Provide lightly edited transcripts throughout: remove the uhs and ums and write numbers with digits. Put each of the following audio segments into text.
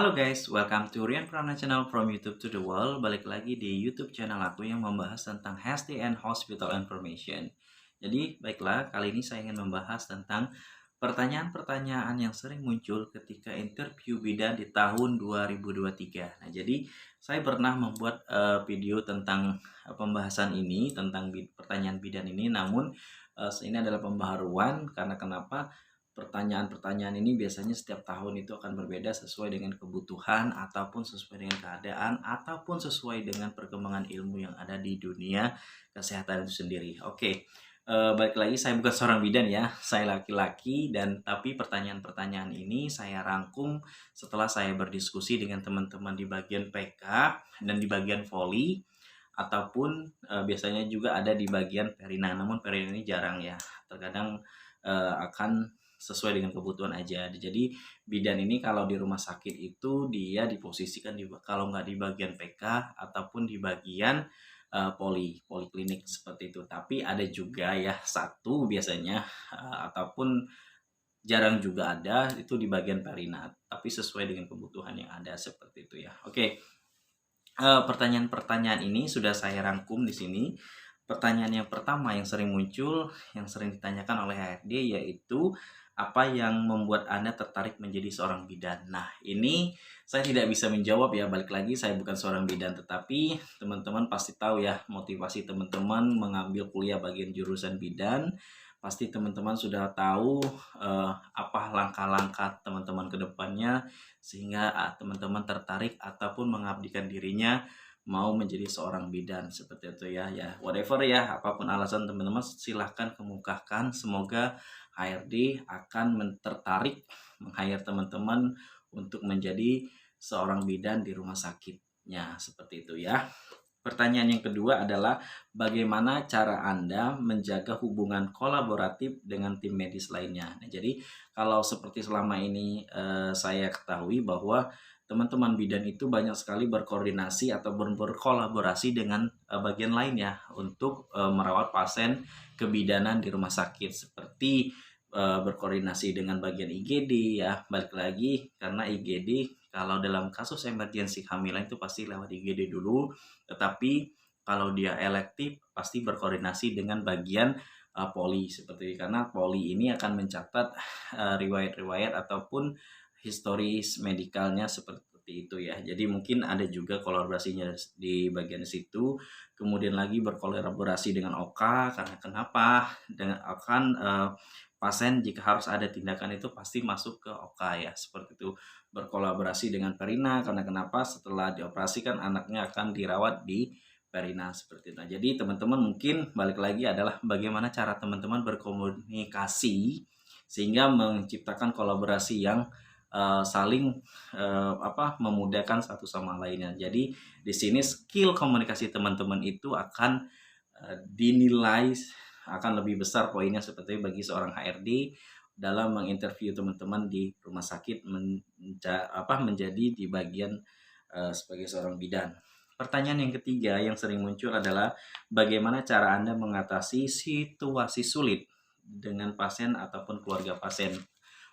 Halo guys, welcome to Rian Prana Channel from YouTube to the World. Balik lagi di YouTube channel aku yang membahas tentang Healthy and Hospital Information. Jadi, baiklah, kali ini saya ingin membahas tentang pertanyaan-pertanyaan yang sering muncul ketika interview bidan di tahun 2023. Nah, jadi saya pernah membuat video tentang pembahasan ini, tentang pertanyaan bidan ini, namun ini adalah pembaharuan karena kenapa? Pertanyaan-pertanyaan ini biasanya setiap tahun itu akan berbeda sesuai dengan kebutuhan ataupun sesuai dengan keadaan ataupun sesuai dengan perkembangan ilmu yang ada di dunia kesehatan itu sendiri. Oke, balik lagi, saya bukan seorang bidan ya, saya laki-laki, dan tapi pertanyaan-pertanyaan ini saya rangkum setelah saya berdiskusi dengan teman-teman di bagian PK dan di bagian voli ataupun biasanya juga ada di bagian perina. Namun perina ini jarang ya, terkadang akan sesuai dengan kebutuhan aja. Jadi bidan ini kalau di rumah sakit itu dia diposisikan kalau nggak di bagian PK ataupun di bagian poliklinik seperti itu. Tapi ada juga ya satu biasanya ataupun jarang juga ada itu di bagian perina, tapi sesuai dengan kebutuhan yang ada seperti itu ya. Oke. Pertanyaan-pertanyaan ini sudah saya rangkum di sini. Pertanyaan yang pertama yang sering muncul, yang sering ditanyakan oleh HRD yaitu apa yang membuat Anda tertarik menjadi seorang bidan? Nah, ini saya tidak bisa menjawab ya, balik lagi saya bukan seorang bidan, tetapi teman-teman pasti tahu ya motivasi teman-teman mengambil kuliah bagian jurusan bidan. Pasti teman-teman sudah tahu apa langkah-langkah teman-teman ke depannya sehingga teman-teman tertarik ataupun mengabdikan dirinya mau menjadi seorang bidan seperti itu ya. Ya whatever ya, apapun alasan teman-teman silahkan kemukakan. Semoga HRD akan tertarik meng-hire teman-teman untuk menjadi seorang bidan di rumah sakitnya seperti itu ya. Pertanyaan yang kedua adalah bagaimana cara Anda menjaga hubungan kolaboratif dengan tim medis lainnya. Nah, jadi kalau seperti selama ini saya ketahui bahwa teman-teman bidan itu banyak sekali berkoordinasi atau berkolaborasi dengan bagian lain ya untuk merawat pasien kebidanan di rumah sakit, seperti berkoordinasi dengan bagian IGD ya. Balik lagi karena IGD kalau dalam kasus emergensi kehamilan itu pasti lewat IGD dulu, tetapi kalau dia elektif pasti berkoordinasi dengan bagian poli seperti itu, karena poli ini akan mencatat riwayat-riwayat ataupun historis medikalnya seperti itu ya. Jadi mungkin ada juga kolaborasinya di bagian situ. Kemudian lagi berkolaborasi dengan OKA, karena kenapa? Dengan akan pasien jika harus ada tindakan itu pasti masuk ke OKA ya, seperti itu. Berkolaborasi dengan Perina, karena kenapa? Setelah dioperasikan anaknya akan dirawat di Perina seperti itu. Nah, jadi teman-teman mungkin balik lagi adalah bagaimana cara teman-teman berkomunikasi sehingga menciptakan kolaborasi yang saling memudahkan satu sama lainnya. Jadi di sini skill komunikasi teman-teman itu akan dinilai akan lebih besar poinnya, seperti bagi seorang HRD dalam menginterview teman-teman di rumah sakit menjadi di bagian sebagai seorang bidan. Pertanyaan yang ketiga yang sering muncul adalah bagaimana cara Anda mengatasi situasi sulit dengan pasien ataupun keluarga pasien.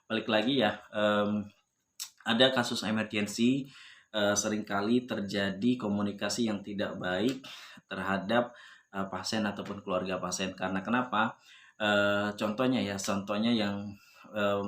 Balik lagi ya, ada kasus emergensi, seringkali terjadi komunikasi yang tidak baik terhadap pasien ataupun keluarga pasien. Karena kenapa? Contohnya yang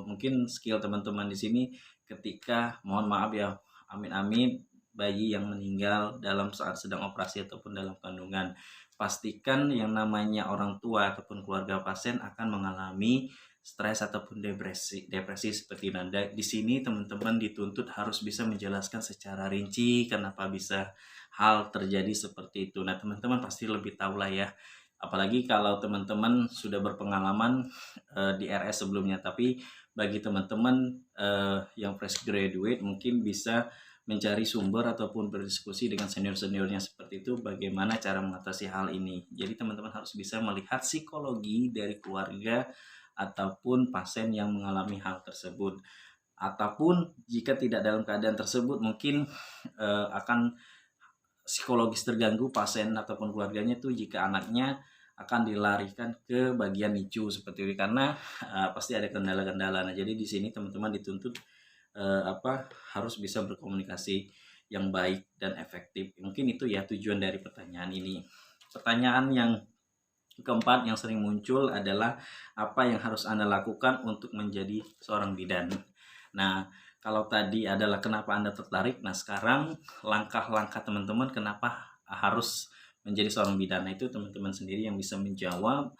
mungkin skill teman-teman di sini ketika mohon maaf ya, amin-amin, bayi yang meninggal dalam saat sedang operasi ataupun dalam kandungan. Pastikan yang namanya orang tua ataupun keluarga pasien akan mengalami stres ataupun depresi seperti nanda. Di sini teman-teman dituntut harus bisa menjelaskan secara rinci kenapa bisa hal terjadi seperti itu. Nah, teman-teman pasti lebih tahu lah ya. Apalagi kalau teman-teman sudah berpengalaman di RS sebelumnya. Tapi bagi teman-teman yang fresh graduate mungkin bisa mencari sumber ataupun berdiskusi dengan senior-seniornya seperti itu bagaimana cara mengatasi hal ini. Jadi teman-teman harus bisa melihat psikologi dari keluarga ataupun pasien yang mengalami hal tersebut. Ataupun jika tidak dalam keadaan tersebut mungkin akan psikologis terganggu pasien ataupun keluarganya itu jika anaknya akan dilarikan ke bagian NICU seperti itu, karena pasti ada kendala-kendala. Nah, jadi di sini teman-teman dituntut harus bisa berkomunikasi yang baik dan efektif. Mungkin itu ya tujuan dari pertanyaan ini. Pertanyaan yang keempat yang sering muncul adalah apa yang harus Anda lakukan untuk menjadi seorang bidan. Nah, kalau tadi adalah kenapa Anda tertarik, nah sekarang langkah-langkah teman-teman kenapa harus menjadi seorang bidan. Nah, itu teman-teman sendiri yang bisa menjawab.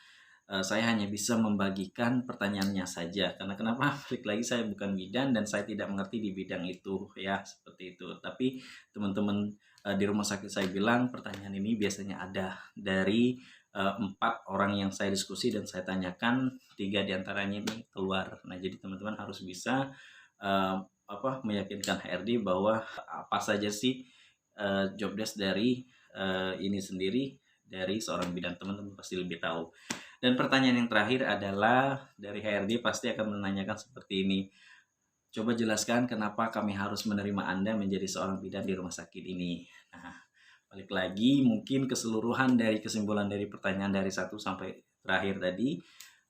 Saya hanya bisa membagikan pertanyaannya saja, karena kenapa balik lagi saya bukan bidan dan saya tidak mengerti di bidang itu ya, seperti itu. Tapi teman-teman di rumah sakit saya bilang pertanyaan ini biasanya ada dari 4 orang yang saya diskusi dan saya tanyakan, 3 diantaranya ini keluar. Nah, jadi teman-teman harus bisa meyakinkan HRD bahwa apa saja sih job desk dari ini sendiri dari seorang bidan. Teman-teman pasti lebih tahu. Dan pertanyaan yang terakhir adalah dari HRD pasti akan menanyakan seperti ini. Coba jelaskan kenapa kami harus menerima Anda menjadi seorang bidan di rumah sakit ini. Nah, balik lagi mungkin keseluruhan dari kesimpulan dari pertanyaan dari 1 sampai terakhir tadi,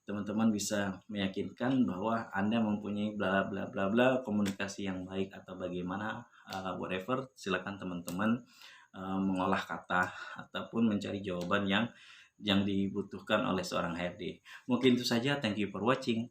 teman-teman bisa meyakinkan bahwa Anda mempunyai bla bla bla bla komunikasi yang baik atau bagaimana whatever, silakan teman-teman mengolah kata ataupun mencari jawaban yang dibutuhkan oleh seorang HRD. Mungkin itu saja. Thank you for watching.